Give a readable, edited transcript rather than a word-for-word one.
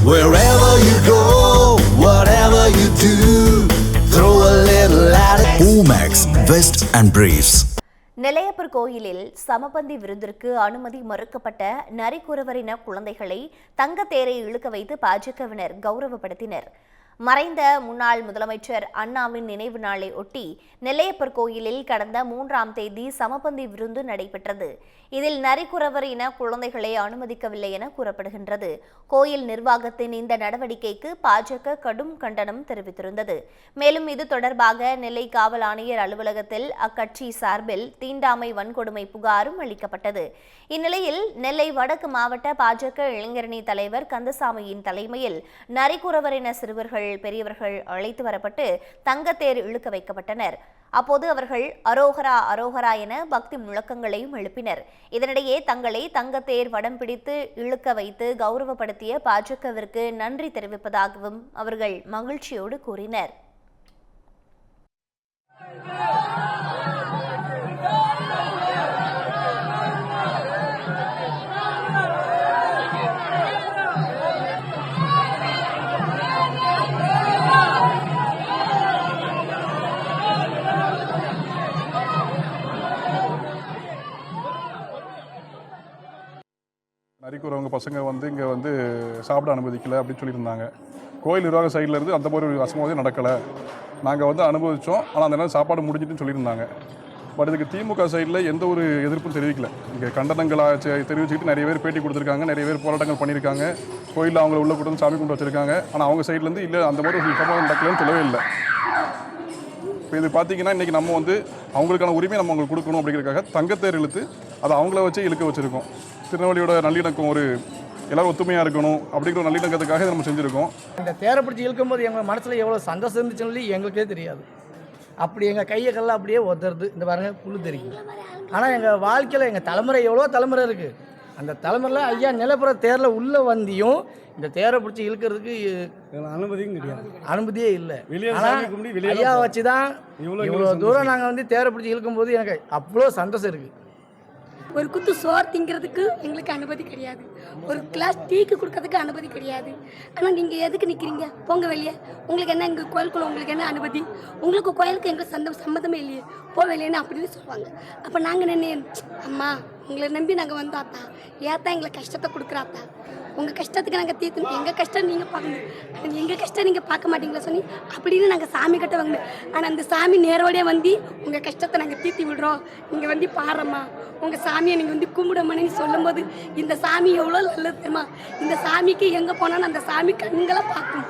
Wherever you go, whatever you do, throw a little at it. Omax, Vest and Briefs. Nellaiappar கோயிலில் சமபந்தி விருந்திற்கு அனுமதி மறுக்கப்பட்ட நரிக்குறவரின குழந்தைகளை தங்கத்தேரை இழுக்க வைத்து பாஜகவினர் கௌரவப்படுத்தினர். மறைந்த முன்னாள் முதலமைச்சர் அண்ணாவின் நினைவு நாளை ஒட்டி நெல்லையப்பர் கோயிலில் கடந்த 3ஆம் தேதி சமபந்தி விருந்து நடைபெற்றது. இதில் நரிக்குறவர் இன குழந்தைகளை அனுமதிக்கவில்லை என கூறப்படுகின்றது. கோயில் நிர்வாகத்தின் இந்த நடவடிக்கைக்கு பாஜக கடும் கண்டனம் தெரிவித்திருந்தது. மேலும் இது தொடர்பாக நெல்லை காவல் ஆணையர் அலுவலகத்தில் அக்கட்சி சார்பில் தீண்டாமை வன்கொடுமை புகாரும் அளிக்கப்பட்டது. இந்நிலையில் நெல்லை வடக்கு மாவட்ட பாஜக இளைஞரணி தலைவர் கந்தசாமியின் தலைமையில் நரிக்குறவரின சிறுவர்கள் பெரியவர்கள் அழைத்து வரப்பட்டு தங்கத்தேர் இழுக்க வைக்கப்பட்டனர். அப்போது அவர்கள் அரோகரா அரோகரா என பக்தி முழக்கங்களையும் எழுப்பினர். இதனிடையே தங்களை தங்கத்தேர் வடம் பிடித்து இழுக்க வைத்து கௌரவப்படுத்திய பாஜகவிற்கு நன்றி தெரிவிப்பதாகவும் அவர்கள் மகிழ்ச்சியோடு கூறினர். நரிக்குறவங்க பசங்க இங்கே சாப்பிட அனுமதிக்கலை அப்படின்னு சொல்லியிருந்தாங்க. கோயில் நிர்வாக சைட்லேருந்து அந்த மாதிரி ஒரு அசம்பாவிதம் நடக்கலை. நாங்கள் அனுபவித்தோம். ஆனால் அந்த நேரம் சாப்பாடு முடிஞ்சிட்டுன்னு சொல்லியிருந்தாங்க. பட் இதுக்கு திமுக சைடில் எந்த ஒரு எதிர்ப்பும் தெரிவிக்கல. இங்கே கண்டனங்களாக தெரிவிச்சுக்கிட்டு நிறைய பேர் பேட்டி கொடுத்துருக்காங்க, நிறைய பேர் போராட்டங்கள் பண்ணியிருக்காங்க. கோயிலில் அவங்கள உள்ள கூட்டம் சாமி கொண்டு வச்சுருக்காங்க. ஆனால் அவங்க சைட்லேருந்து இல்லை அந்த மாதிரி ஒரு சம்பவம் நடக்கலன்னு சொல்லவே இல்லை. இப்போ இது பார்த்தீங்கன்னா இன்றைக்கி நம்ம அவங்களுக்கான உரிமையை நம்ம அவங்களுக்கு கொடுக்கணும் அப்படிங்கிறதுக்காக தங்கத்தேர் இழுத்து அதை அவங்கள வச்சு இழுக்க வச்சுருக்கோம். திருநெல்வேலியோட நல்லிணக்கம் எல்லாரும் ஒத்துமையாக இருக்கணும் அப்படிங்கிற ஒரு நல்லிணக்கத்துக்காக நம்ம செஞ்சுருக்கோம். இந்த தேரை பிடிச்சி இழுக்கும்போது எங்கள் மனசில் எவ்வளோ சந்தோஷம் இருந்துச்சுன்னு சொல்லி எங்களுக்கே தெரியாது. அப்படி எங்கள் கையை கல்லாம் அப்படியே ஒத்துறது இந்த பாருங்க புல்லு தெரியும். ஆனால் எங்கள் வாழ்க்கையில் எங்கள் தலைமுறை எவ்வளோ தலைமுறை இருக்குது. அந்த தலைமுறையில் ஐயா நிலப்புற தேரில் உள்ளே வந்தியும் இந்த தேரை பிடிச்சி இழுக்கிறதுக்கு அனுமதியும் கிடையாது, அனுமதியே இல்லை. ஐயா வச்சு தான் இவ்வளோ தூரம் நாங்கள் தேரை பிடிச்சி இழுக்கும்போது எனக்கு அவ்வளோ சந்தோஷம் இருக்குது. ஒரு குத்து சோறு திங்கிறதுக்கு எங்களுக்கு அனுமதி கிடையாது, ஒரு கிளாஸ் டீக்கு கொடுக்கறதுக்கு அனுமதி கிடையாது. ஆனால் நீங்கள் எதுக்கு நிற்கிறீங்க, போங்க வெளியே, உங்களுக்கு என்ன எங்கள் கோயிலுக்குள்ள உங்களுக்கு என்ன அனுமதி, உங்களுக்கு கோயிலுக்கு எங்களுக்கு சம்மந்தமே இல்லையே, போ வெளியேன்னு அப்படின்னு சொல்லுவாங்க. அப்போ நாங்கள் நின்று அம்மா உங்களை நம்பி நாங்கள் வந்தோம், ஏத்தான் எங்களை கஷ்டத்தை கொடுக்குறாத்தா, உங்கள் கஷ்டத்துக்கு நாங்கள் தீர்த்து, எங்கள் கஷ்டம் நீங்கள் பார்க்கணும், எங்கள் கஷ்டம் நீங்கள் பார்க்க மாட்டீங்களா சொல்லி அப்படின்னு நாங்கள் சாமி கிட்ட வாங்க. ஆனால் அந்த சாமி நேரோடையே உங்கள் கஷ்டத்தை நாங்கள் தீர்த்தி விடுறோம், நீங்கள் பாரும்மா உங்கள் சாமியை நீங்கள் கும்பிடமானு சொல்லும்போது இந்த சாமி எவ்வளோ நல்லது தெரியுமா. இந்த சாமிக்கு எங்கே போனாலும் அந்த சாமி கண்களை பார்க்கும்.